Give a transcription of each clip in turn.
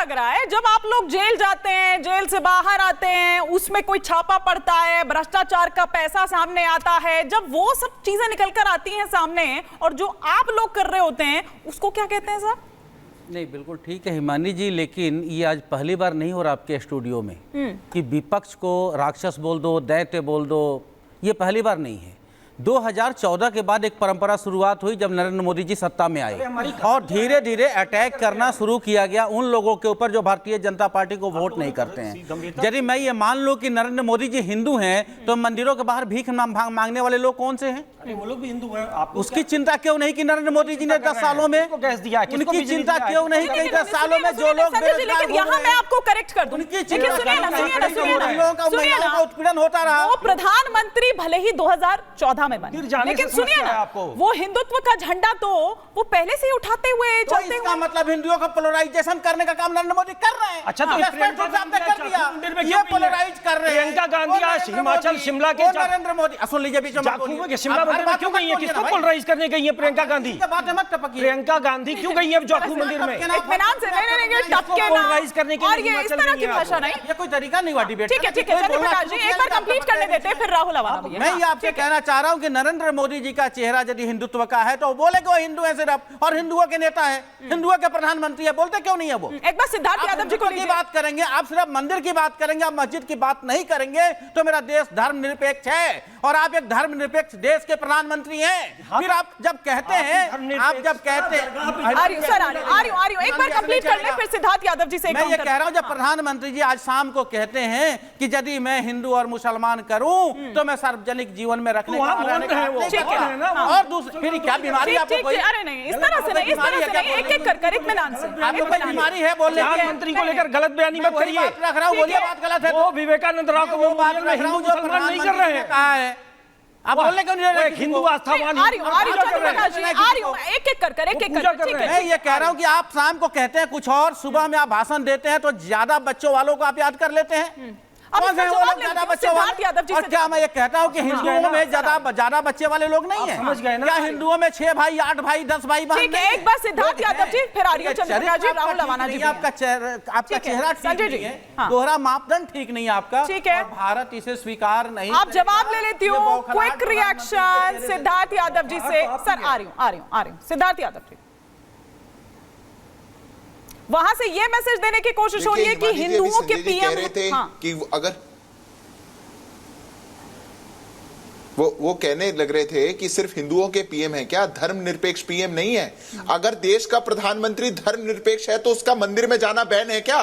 लग रहा है जब आप लोग जेल जाते हैं, जेल से बाहर आते हैं, उसमें कोई छापा पड़ता है, भ्रष्टाचार का पैसा सामने आता है, जब वो सब चीजें निकल कर आती हैं सामने और जो आप लोग कर रहे होते हैं उसको क्या कहते हैं साहब? नहीं, बिल्कुल ठीक है हिमानी जी, लेकिन ये आज पहली बार नहीं हो रहा आपके स्टूडियो में कि विपक्ष को राक्षस बोल दो, दैत्य बोल दो। ये पहली बार नहीं है। 2014 के बाद एक परंपरा शुरुआत हुई जब नरेंद्र मोदी जी सत्ता में आए और धीरे धीरे अटैक करना शुरू किया गया उन लोगों के ऊपर जो भारतीय जनता पार्टी को वोट नहीं करते हैं। यदि मैं ये मान लूं कि नरेंद्र मोदी जी हिंदू हैं तो मंदिरों के बाहर भीख मांगने वाले लोग कौन से हैं? वो लोग भी हिंदू हैं। उसकी चिंता क्यों नहीं कि नरेंद्र मोदी जी ने 10 सालों में उनकी चिंता क्यों नहीं कि 10 सालों में जो लोग यहाँ मैं आपको करेक्ट कर दूं, उनकी उत्पीड़न होता रहा। वो प्रधानमंत्री भले ही 2014 में बने, लेकिन सुनिए ना, वो हिंदुत्व का झंडा तो वो पहले से ही उठाते हुए चलते हुए। मतलब हिंदुओं का पोलराइजेशन करने का काम नरेंद्र मोदी कर रहे हैं। अच्छा, तो ये पोलराइज कर रहे हैं। प्रियंका गांधी आज हिमाचल शिमला के नरेंद्र मोदी सुन लीजिए बीच में शिमला मंदिर में क्यों गई है? किसको पोलराइज करने गई है प्रियंका गांधी? प्रियंका गांधी क्यों गई है जाखू मंदिर में? इत्मीनान से पोलराइज करने के लिए इस तरह की भाषा नहीं, ये कोई तरीका नहीं हुआ डिबेट। ठीक है ठीक है, प्रकाश जी एक बार कंप्लीट करने देते हैं, फिर राहुल अवाना। मैं ये आपसे कहना चाह रहा हूं कि नरेंद्र मोदी जी का चेहरा यदि हिंदुत्व का है तो बोले कि वो हिंदू है सिर्फ और हिंदुओं के नेता है, हिंदुओं के प्रधानमंत्री है, बोलते क्यों नहीं है वो? एक बार सिद्धार्थ यादव जी की बात करेंगे, आप सिर्फ मंदिर की बात करेंगे, आप मस्जिद की बात नहीं करेंगे तो मेरा देश धर्मनिरपेक्ष है और आप एक धर्मनिरपेक्ष देश के प्रधानमंत्री हैं। फिर आप जब कहते हैं एक बार कंप्लीट कर ले, फिर सिद्धार्थ यादव जी से मैं ये कह रहा हूं जब प्रधानमंत्री जी आज शाम को कहते हैं कि यदि मैं हिंदू और मुसलमान करूं तो मैं सार्वजनिक जीवन में रखने और दूसरी फिर क्या बीमारी आपको कोई? अरे नहीं, इस तरह से नहीं, इस तरह से नहीं, एक-एक कर इत्मीनान से। आपको कोई बीमारी है बोलने की? प्रधानमंत्री को लेकर गलत बयानी मत करिए। रख रहा हूं, बोलिए बात गलत है वो विवेकानंद राव को वो बात में हिंदू मुसलमान नहीं कर रहे हैं। कहा है आप बोलने क्यों नहीं रहे? हिंदू आस्थावान एक-एक कर मैं ये कह रहा हूं कि आप शाम को कहते हैं कुछ और, सुबह में आप भाषण देते हैं तो ज्यादा बच्चों वालों को आप याद कर लेते हैं। ज्यादा बच्चों वाले और क्या मैं ये कहता हूं कि हिंदुओं में ज्यादा बच्चे वाले लोग नहीं है? समझ गए ना? क्या हिंदुओं में 6 भाई 8 भाई 10 भाई बहन? एक बार सिद्धार्थ यादव जी, फिर आर्य चंद्रिका जी, राहुल अवाना जी। आपका चेहरा ठीक नहीं है, दोहरा मापदंड ठीक नहीं है आपका, ठीक है, भारत इसे स्वीकार नहीं। आप जवाब ले लेती हूँ, क्विक रिएक्शन सिद्धार्थ यादव जी से। सर आ रही हूँ सिद्धार्थ यादव जी, वहां से ये मैसेज देने की कोशिश हो रही है कि हिंदुओं के पीएम कह रहे थे कि अगर वो कहने लग रहे थे कि सिर्फ हिंदुओं के पीएम है क्या, धर्मनिरपेक्ष पीएम नहीं है। अगर देश का प्रधानमंत्री धर्मनिरपेक्ष है तो उसका मंदिर में जाना बैन है क्या?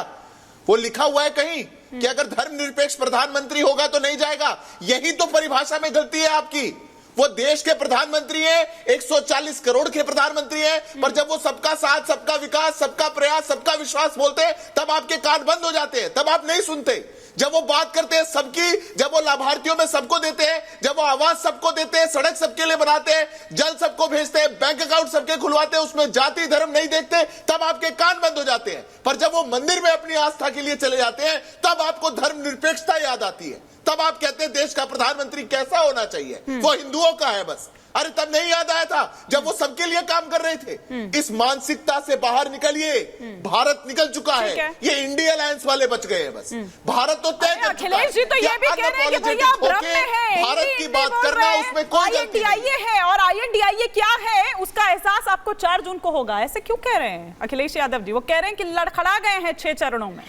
वो लिखा हुआ है कहीं कि अगर धर्मनिरपेक्ष प्रधानमंत्री होगा तो नहीं जाएगा? यही तो परिभाषा में गलती है आपकी। वो देश के प्रधानमंत्री हैं, 140 करोड़ के प्रधानमंत्री हैं, पर जब वो सबका साथ, सबका विकास, सबका प्रयास, सबका विश्वास बोलते हैं तब आपके कान बंद हो जाते हैं, तब आप नहीं सुनते। जब वो बात करते हैं सबकी, जब वो लाभार्थियों में सबको देते हैं, जब वो आवाज सबको देते हैं, सड़क सबके लिए बनाते हैं, जल सबको भेजते हैं, बैंक अकाउंट सबके खुलवाते हैं, उसमें जाति धर्म नहीं देखते, तब आपके कान बंद हो जाते हैं। पर जब वो मंदिर में अपनी आस्था के लिए चले जाते हैं तब आपको धर्मनिरपेक्षता याद आती है, तब आप कहते हैं देश का प्रधानमंत्री कैसा होना चाहिए, वो हिंदुओं का है बस। अरे तब नहीं याद आया था जब वो सबके लिए काम कर रहे थे? इस मानसिकता से बाहर निकलिए, भारत निकल चुका है, ये इंडिया अलायंस वाले बच गए हैं बस। भारत तो तय कर चुका है। अखिलेश जी तो ये भी कह रहे हैं कि भैया भ्रम में है, भारत की बात करना उसमें कोई गलती नहीं है, और INDIA क्या है उसका एहसास आपको 4 जून को होगा। ऐसे क्यों कह रहे हैं अखिलेश यादव जी? वो कह रहे हैं कि लड़खड़ा गए हैं 6 चरणों में।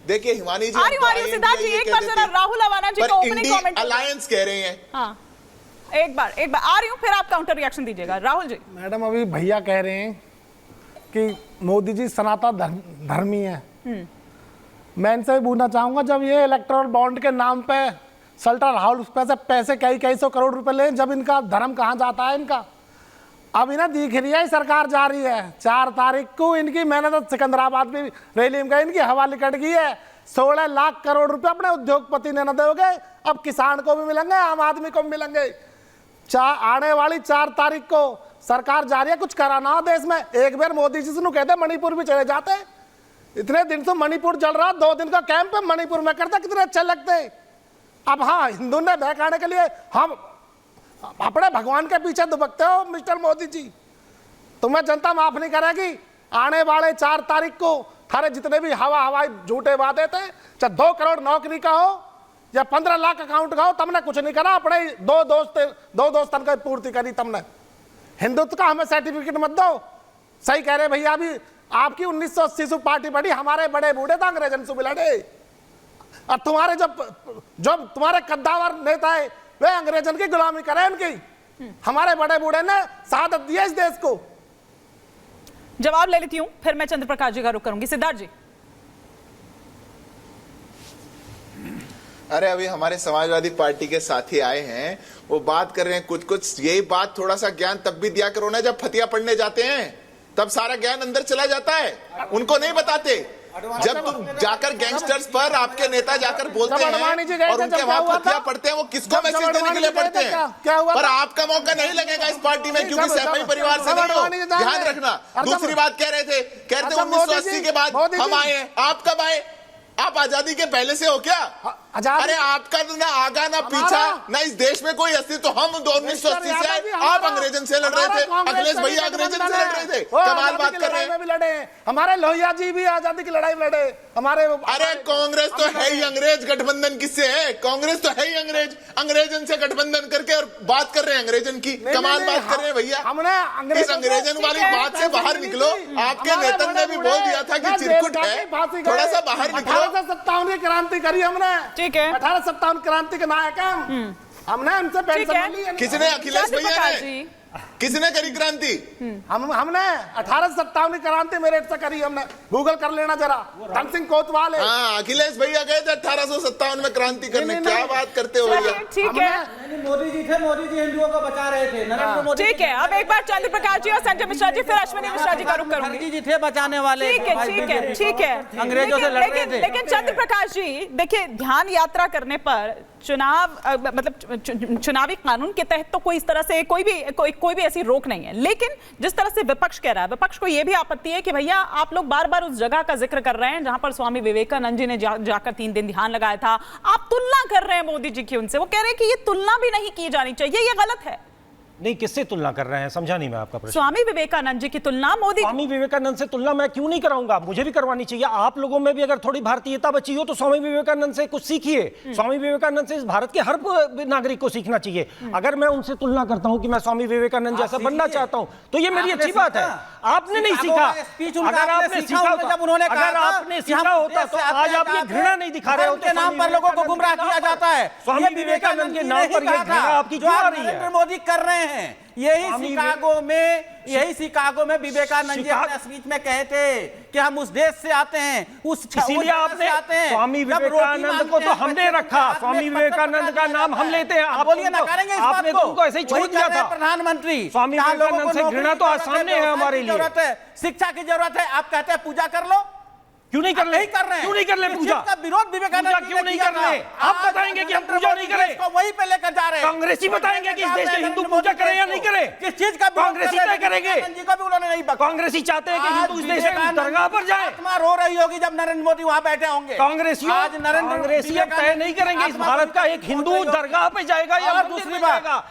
देखिए हिमानी जी, सिद्धार्थ जी एक बार जरा राहुल अवाना जी का ओपनिंग कमेंट। अलायंस कह रहे हैं। हाँ एक बार आ रही हूँ, फिर आप काउंटर रिएक्शन दीजिएगा। राहुल जी। मैडम अभी भैया कह रहे हैं कि मोदी जी सनातन धर्मी है। मैं इनसे भी पूछना चाहूंगा, जब ये इलेक्टोरल बॉन्ड के नाम पे सेल्टर हाउस पे से पैसे कई सौ करोड़ रुपए लें, जब इनका धर्म कहाँ जाता है इनका? अब इन्हें दिख रही है सरकार जा रही है। 4 तारीख को इनकी, मैंने तो सिकंदराबाद में रैली में गई, इनकी हवा निकट गई है। 16 लाख करोड़ रुपए अपने उद्योगपति ने न दोगे, अब किसान को भी मिलेंगे, आम आदमी को भी मिलेंगे। आने वाली 4 तारीख को सरकार जा रही है, कुछ कराना हो देश में। एक बार मोदी जी से कहते मणिपुर भी चले जाते, इतने दिन से मणिपुर चल रहा, 2 दिन का कैंप है मणिपुर में करते, कितने अच्छे लगते। अब हाँ, हिंदू ने बहकाने के लिए हम अपने भगवान के पीछे दुबकते हो मिस्टर मोदी जी, तुम्हें जनता माफ नहीं करेगी। आने वाले 4 तारीख को थारे जितने भी हवाई झूठे वादे थे, चाहे 2 करोड़ नौकरी का हो या 15 लाख अकाउंट का हो, तुमने कुछ नहीं करा। अपने दो दोस्तन का पूर्ति करी तुमने। हिंदुत्व का हमें सर्टिफिकेट मत दो। सही कह रहे भैया, अभी आपकी 1980 से पार्टी बढ़ी, हमारे बड़े बूढ़े तो अंग्रेजन से भी लड़े, और तुम्हारे जब तुम्हारे कद्दावर नेता है वे अंग्रेजन की गुलामी करे उनकी। हमारे बड़े बूढ़े ने शहादत दी है इस देश को। जवाब ले लेती हूं, फिर मैं चंद्र प्रकाश जी का रुख करूंगी। सिद्धार्थ जी। अरे अभी हमारे समाजवादी पार्टी के साथी आए हैं, वो बात कर रहे हैं कुछ यही बात, थोड़ा सा ज्ञान तब भी दिया करो ना जब फतिया पढ़ने जाते हैं, तब सारा ज्ञान अंदर चला जाता है, उनको नहीं बताते। जब तुम जाकर गैंगस्टर्स पर आपके नेता जाकर बोलते हैं और उनके वहां फतिया पढ़ते हैं, वो किसको मैसेज देने के लिए पढ़ते हैं? पर आपका मौका नहीं लगेगा इस पार्टी में, क्योंकि सैफई परिवार से नहीं हो, ध्यान रखना। दूसरी बात कह रहे थे 1980 के बाद हम आए हैं। आप कब आए? आप आजादी के पहले से हो क्या? अरे आपका ना आगा ना पीछा ना इस देश में कोई अस्तित्व। तो हम 1980 से आए, आप अंग्रेजन से लड़ रहे थे, अखिलेश भैया अंग्रेजन से लड़ रहे थे, कमाल बात कर रहे हैं। हमारे लोहिया जी भी आजादी की लड़ाई लड़े हमारे। अरे कांग्रेस तो है ही अंग्रेज, गठबंधन किससे है? कांग्रेस तो है ही अंग्रेज, अंग्रेजन से गठबंधन करके और बात कर रहे हैं अंग्रेजन की। कमाल बात कर रहे हैं भैया। हमने इस अंग्रेजन वाली बात से बाहर निकलो। आपके नेता ने भी बोल दिया था कि चिरकुट है, थोड़ा सा बाहर निकलो। 1857 की क्रांति करी हमने, ठीक है। 1857 क्रांति के नायक हम। हमने उनसे पेंशन ली। किसने? अखिलेश भैया ने। किसने करी क्रांति? हमने 1857 की क्रांति मेरठ से करी हमने। गूगल कर लेना जरा, धन सिंह कोतवाल है। हाँ, अखिलेश भैया गए थे 1857 में क्रांति करने। क्या बात करते हो भैया? ठीक है, मोदी जी थे, मोदी जी हिंदुओं को बचा रहे थे, नरेंद्र मोदी। ठीक है। अब एक बार चंद्र प्रकाश जी और संजय मिश्रा जी, फिर अश्विनी मिश्रा जी का रुख करूंगी। मोदी जी थे बचाने वाले। ठीक है, ठीक है, ठीक है। अंग्रेजों से लड़ रहे थे। लेकिन चंद्र प्रकाश जी देखिए, ध्यान यात्रा करने पर मतलब चुनावी कानून के तहत तो कोई इस तरह से कोई भी ऐसी रोक नहीं है। लेकिन जिस तरह से विपक्ष कह रहा है, विपक्ष को यह भी आपत्ति है कि भैया आप लोग बार बार उस जगह का जिक्र कर रहे हैं जहां पर स्वामी विवेकानंद जी ने जाकर 3 दिन ध्यान लगाया था। आप तुलना कर रहे हैं मोदी जी की उनसे। वो कह रहे हैं कि ये तुलना भी नहीं की जानी चाहिए, ये गलत है। नहीं, किससे तुलना कर रहे हैं? समझा नहीं मैं आपका प्रश्न। स्वामी विवेकानंद जी की तुलना मोदी। स्वामी विवेकानंद से तुलना मैं क्यों नहीं कराऊंगा? मुझे भी करवानी चाहिए। आप लोगों में भी अगर थोड़ी भारतीयता बची हो तो स्वामी विवेकानंद से कुछ सीखिए। स्वामी विवेकानंद से इस भारत के हर नागरिक को सीखना चाहिए। अगर मैं उनसे तुलना करता हूं कि मैं स्वामी विवेकानंद जैसा बनना चाहता हूं तो ये मेरी अच्छी बात है। आपने नहीं सीखा। अगर आपने सीखा होता तो आज आप ये घृणा नहीं दिखा रहे होते। नाम पर लोगों को गुमराह किया जाता है। स्वामी विवेकानंद के नाम पर ये घृणा आपकी क्यों आ रही है? नरेंद्र मोदी कर रहे हैं। यही शिकागो में विवेकानंद जी अपने स्पीच में कहे थे कि हम उस देश से आते हैं, इसीलिए आपने स्वामी विवेकानंद को तो हमने रखा। स्वामी विवेकानंद का नाम हम लेते हैं। आप बोलिए ना, करेंगे इस आपने बात तो उनको ऐसे ही छोड़ दिया था। प्रधानमंत्री स्वामी विवेकानंद से घृणा तो आसानी है हमारे लिए। शिक्षा की जरूरत है, आप कहते हैं पूजा कर लो। क्यों नहीं कर ले? कर रहे हैं। क्यों नहीं कर ले पूजा? का विरोध विवेकानंद क्यों नहीं कर रहे? आप बताएंगे कि हम पूजा नहीं करें? वहीं पे लेकर जा रहे हैं। कांग्रेसी बताएंगे कि इस देश में हिंदू पूजा करें या नहीं करें? किस चीज का कांग्रेसी तय करेंगे? उन्होंने नहीं बता। कांग्रेसी चाहते हैं कि हिंदू इस देश में दरगाह पर जाए। आत्मा रो रही होगी जब नरेंद्र मोदी वहां बैठे होंगे। कांग्रेसी तय नहीं करेंगे इस भारत का एक हिंदू दरगाह पे जाएगा या दूसरी बात।